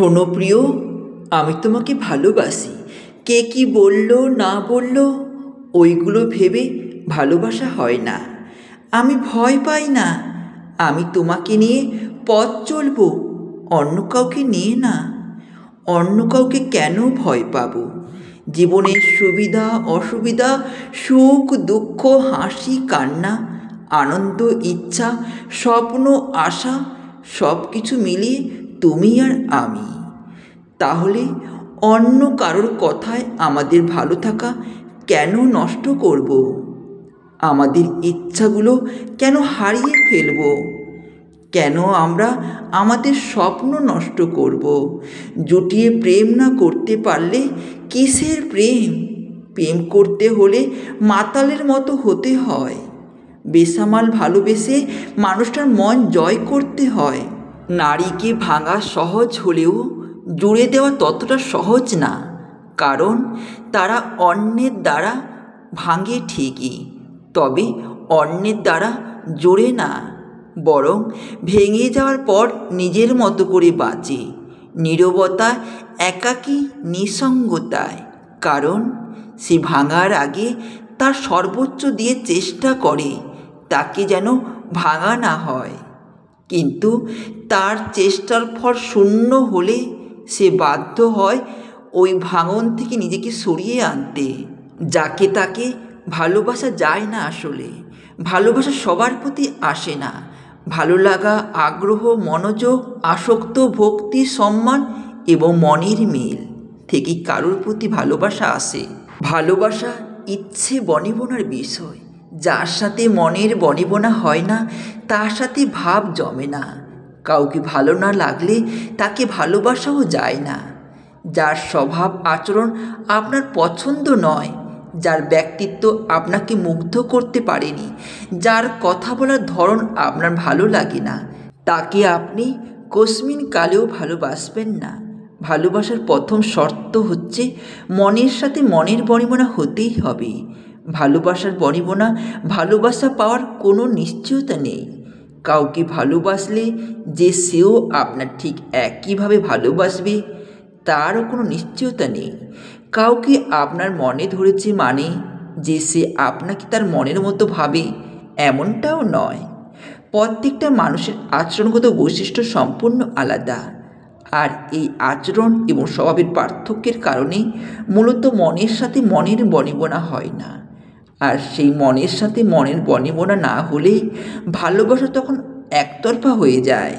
শোনো প্রিয়, আমি তোমাকে ভালোবাসি। কে কি বলল না বলল ওইগুলো ভেবে ভালোবাসা হয় না। আমি ভয় পাই না। আমি তোমাকে নিয়ে পথ চলবো, অন্য কাউকে নিয়ে না। অন্য কাউকে কেন ভয় পাবো? জীবনের সুবিধা অসুবিধা, সুখ দুঃখ, হাসি কান্না, আনন্দ ইচ্ছা, স্বপ্ন আশা, সব কিছু মিলিয়ে তুমি আর আমি। তাহলে অন্য কারোর কথায় আমাদের ভালো থাকা কেন নষ্ট করব? আমাদের ইচ্ছাগুলো কেন হারিয়ে ফেলব? কেন আমরা আমাদের স্বপ্ন নষ্ট করব? জুটিয়ে প্রেম না করতে পারলে কিসের প্রেম? প্রেম করতে হলে মাতালের মতো হতে হয়। বেসামাল ভালোবেসে মানুষটার মন জয় করতে হয়। নারীকে ভাঙা সহজ হলেও জুড়ে দেওয়া ততটা সহজ না, কারণ তারা অন্যের দ্বারা ভাঙে ঠিকই, তবে অন্যের দ্বারা জোড়ে না, বরং ভেঙে যাওয়ার পর নিজের মতো করে বাঁচে, নীরবতা, একাকী, নিঃসঙ্গতায়। কারণ সে ভাঙার আগে তার সর্বোচ্চ দিয়ে চেষ্টা করে তাকে যেন ভাঙা না হয়, কিন্তু তার চেষ্টার ফল শূন্য হলে সে বাধ্য হয় ওই ভাঙন থেকে নিজেকে সরিয়ে আনতে। যাকে তাকে ভালোবাসা যায় না। আসলে ভালোবাসা সবার প্রতি আসে না। ভালো লাগা, আগ্রহ, মনোযোগ, আসক্ত, ভক্তি, সম্মান এবং মনের মিল থেকে কারোর প্রতি ভালোবাসা আসে। ভালোবাসা ইচ্ছে বনিবনার বিষয়। যার সাথে মনের বনিবনা হয় না তার সাথে ভাব জমে না। কাউকে ভালো না লাগলে তাকে ভালোবাসাও যায় না। যার স্বভাব আচরণ আপনার পছন্দ নয়, যার ব্যক্তিত্ব আপনাকে মুগ্ধ করতে পারেনি, যার কথা বলার ধরন আপনার ভালো লাগে না, তাকে আপনি কস্মিন কালেও ভালোবাসবেন না। ভালোবাসার প্রথম শর্ত হচ্ছে মনের সাথে মনের বনিবনা হতেই হবে। ভালোবাসার বনিবনা ভালোবাসা পাওয়ার কোনো নিশ্চয়তা নেই। কাউকে ভালোবাসলে যে সেও আপনার ঠিক একইভাবে ভালোবাসবে তারও কোনো নিশ্চয়তা নেই। কাউকে আপনার মনে ধরেছে মানে যে সে আপনাকে তার মনের মতো ভাবে এমনটাও নয়। প্রত্যেকটা মানুষের আচরণগত বৈশিষ্ট্য সম্পূর্ণ আলাদা, আর এই আচরণ এবং স্বভাবের পার্থক্যের কারণেই মূলত মনের সাথে মনের বনিবনা হয় না। আর সেই মনের সাথে মনের বনিবনা না হলেই ভালোবাসা তখন একতরফা হয়ে যায়।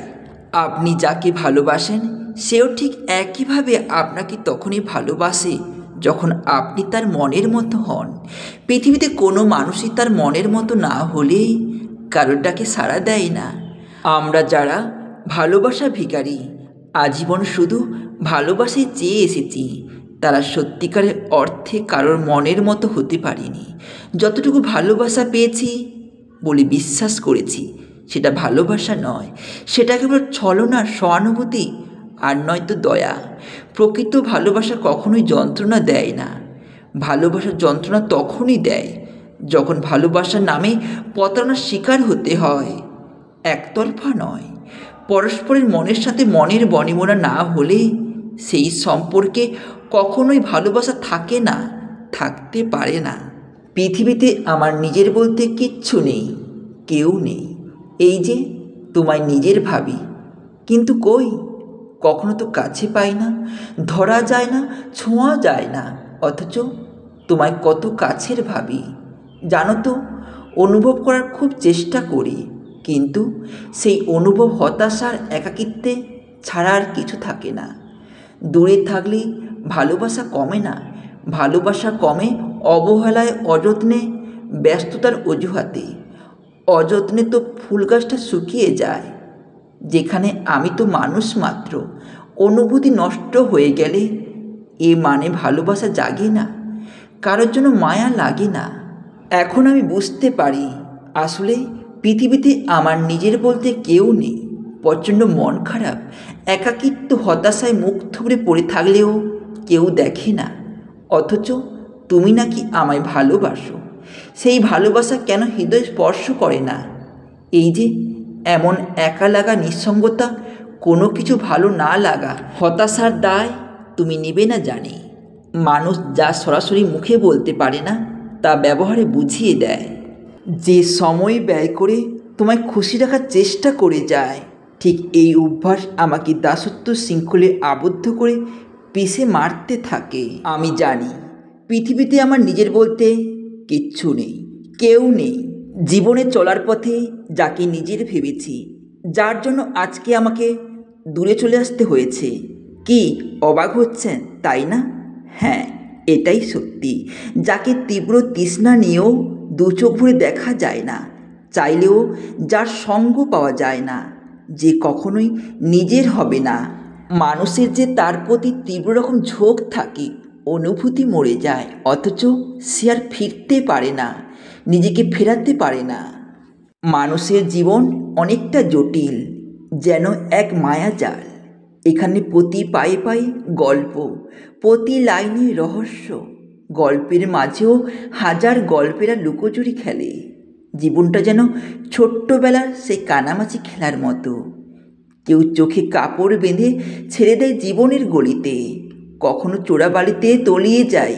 আপনি যাকে ভালোবাসেন সেও ঠিক একইভাবে আপনাকে তখনই ভালোবাসে যখন আপনি তার মনের মতো হন। পৃথিবীতে কোনো মানুষই তার মনের মতো না হলেই কারোরটাকে সাড়া দেয় না। আমরা যারা ভালোবাসা ভিখারি, আজীবন শুধু ভালোবাসাই চেয়ে এসেছি, তারা সত্যিকারের অর্থে কারোর মনের মতো হতে পারেনি। যতটুকু ভালোবাসা পেয়েছি বলে বিশ্বাস করেছি সেটা ভালোবাসা নয়, সেটা কেবল ছলনা, সহানুভূতি, আর নয়তো দয়া। প্রকৃত ভালোবাসা কখনোই যন্ত্রণা দেয় না। ভালোবাসার যন্ত্রণা তখনই দেয় যখন ভালোবাসার নামে প্রতারণার শিকার হতে হয়। একতরফা নয়, পরস্পরের মনের সাথে মনের বনিবনা না হলে সেই সম্পর্কে কখনোই ভালোবাসা থাকে না, থাকতে পারে না। পৃথিবীতে আমার নিজের বলতে কিচ্ছু নেই, কেউ নেই। এই যে তোমায় নিজের ভাবি, কিন্তু কই, কখনো তো কাছে পাই না, ধরা যায় না, ছোঁয়া যায় না, অথচ তোমায় কত কাছের ভাবি। জানো তো, অনুভব করার খুব চেষ্টা করি, কিন্তু সেই অনুভব হতাশার, একাকিত্বে ছাড়া আর কিছু থাকে না। দূরে থাকলে ভালোবাসা কমে না, ভালোবাসা কমে অবহেলায়, অযত্নে, ব্যস্ততার অজুহাতে। অযত্নে তো ফুল গাছটা শুকিয়ে যায়। যেখানে আমি তো মানুষ মাত্র, অনুভূতি নষ্ট হয়ে গেলে এ মানে ভালোবাসা জাগে না, কারোর জন্য মায়া লাগে না। এখন আমি বুঝতে পারি আসলে পৃথিবীতে আমার নিজের বলতে কেউ নেই। প্রচণ্ড মন খারাপ, একাকিত্ব, হতাশায় মুখ থুবড়ে পড়ে থাকলেও কেউ দেখে না, অথচ তুমি নাকি আমায় ভালোবাসো। সেই ভালোবাসা কেন হৃদয় স্পর্শ করে না? এই যে এমন একা লাগা, নিঃসঙ্গতা কোনো কিছু ভালো না লাগা, হতাশার দায় তুমি নেবে না জানি। মানুষ যা সরাসরি মুখে বলতে পারে না তা ব্যবহারে বুঝিয়ে দেয়। যে সময় ব্যয় করে তোমায় খুশি রাখার চেষ্টা করে যায়, ঠিক এই অভ্যাস আমাকে দাসত্ব শৃঙ্খলে আবদ্ধ করে পিষে মারতে থাকে। আমি জানি পৃথিবীতে আমার নিজের বলতে কিচ্ছু নেই, কেউ নেই। জীবনে চলার পথে যাকে নিজের ভেবেছি, যার জন্য আজকে আমাকে দূরে চলে আসতে হয়েছে। কি অবাক হচ্ছেন তাই না? হ্যাঁ, এটাই সত্যি। যাকে তীব্র তৃষ্ণা নিয়েও দু চোখ ভরে দেখা যায় না, চাইলেও যার সঙ্গ পাওয়া যায় না, যে কখনোই নিজের হবে না। মানুষের যে তার প্রতি তীব্র রকম ঝোঁক থাকে, অনুভূতি মরে যায়, অথচ সে আর ফিরতে পারে না, নিজেকে ফেরাতে পারে না। মানুষের জীবন অনেকটা জটিল, যেন এক মায়াজাল। এখানে প্রতি পায়ে পায়ে গল্প, প্রতি লাইনে রহস্য। গল্পের মাঝেও হাজার গল্পেরা লুকোচুরি খেলে। জীবনটা যেন ছোট্টবেলার সেই কানামাছি খেলার মতো। কেউ চোখে কাপড় বেঁধে ছেড়ে দেয় জীবনের গলিতে, কখনো চোরাবালিতে তলিয়ে যায়,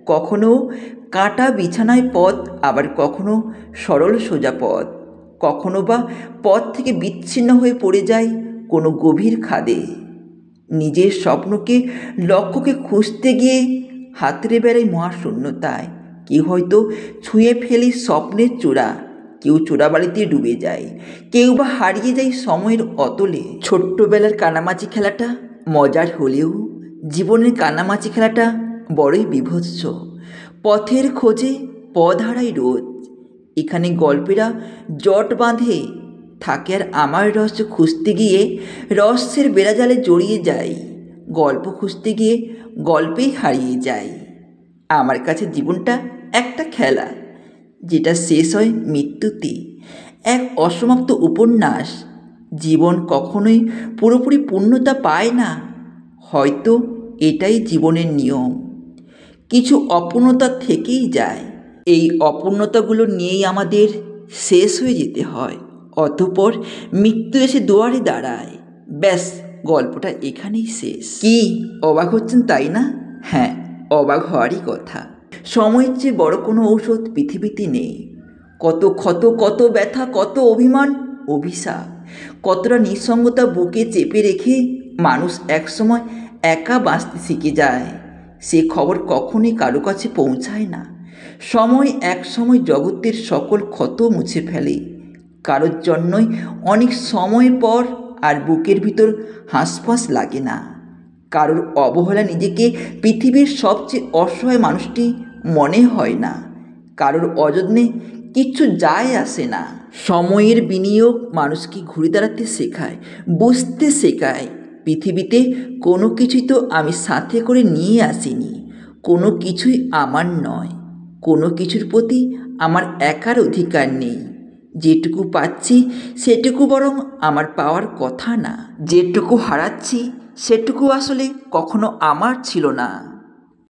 কখনো কাটা বিছানায় পথ, আবার কখনো সরল সোজা পথ, কখনো বা পথ থেকে বিচ্ছিন্ন হয়ে পড়ে যায় কোনো গভীর খাদে। নিজের স্বপ্নকে, লক্ষ্যকে খুঁজতে গিয়ে হাতড়ে বেড়ায় মহাশূন্যতায়। কেউ হয়তো ছুঁয়ে ফেলে স্বপ্নের চূড়া, কেউ চোরাবালিতে ডুবে যায়, কেউ বা হারিয়ে যায় সময়ের অতলে। ছোট্টবেলার কানামাছি খেলাটা মজার হলেও জীবনের কানামাছি খেলাটা বড়ই বীভৎস। পথের খোঁজে পথ হারায় রোজ। এখানে গল্পেরা জট বাঁধে থাকে, আর আমার রহস্য খুঁজতে গিয়ে রহস্যের বেড়াজালে জড়িয়ে যাই, গল্প খুঁজতে গিয়ে গল্পেই হারিয়ে যাই। আমার কাছে জীবনটা একটা খেলা, যেটা শেষ হয় মৃত্যুতে, এক অসমাপ্ত উপন্যাস। জীবন কখনোই পুরোপুরি পূর্ণতা পায় না। হয়তো এটাই জীবনের নিয়ম, কিছু অপূর্ণতা থেকেই যায়। এই অপূর্ণতাগুলো নিয়েই আমাদের শেষ হয়ে যেতে হয়, অতঃপর মৃত্যু এসে দুয়ারে দাঁড়ায়। ব্যাস, গল্পটা এখানেই শেষ। কি অবাক হচ্ছেন তাই না? হ্যাঁ, অবাক হওয়ারই কথা। সময়ের চেয়ে বড় কোনো ঔষধ পৃথিবীতে নেই। কত ক্ষত, কত ব্যথা, কত অভিমান, অভিশাপ, কতটা নিঃসঙ্গতা বুকে চেপে রেখে মানুষ একসময় একা বাঁচতে শিখে যায়। সে খবর কখনোই কারো কাছে পৌঁছায় না। সময় এক সময় জগতের সকল ক্ষত মুছে ফেলে। কারোর জন্যই অনেক সময় পর আর বুকের ভিতর হাঁসফাঁস লাগে না। কারোর অবহেলা নিজেকে পৃথিবীর সবচেয়ে অসহায় মানুষটি মনে হয় না। কারোর অযত্নে কিচ্ছু যায় আসে না। সময়ের বিনিয়োগ মানুষকে ঘুরে দাঁড়াতে শেখায়, বুঝতে শেখায় পৃথিবীতে কোনো কিছুই তো আমি সাথে করে নিয়ে আসিনি, কোনো কিছুই আমার নয়, কোনো কিছুর প্রতি আমার একার অধিকার নেই। যেটুকু পাচ্ছি সেটুকু বরং আমার পাওয়ার কথা না, যেটুকু হারাচ্ছি সেটুকু আসলে কখনো আমার ছিল না।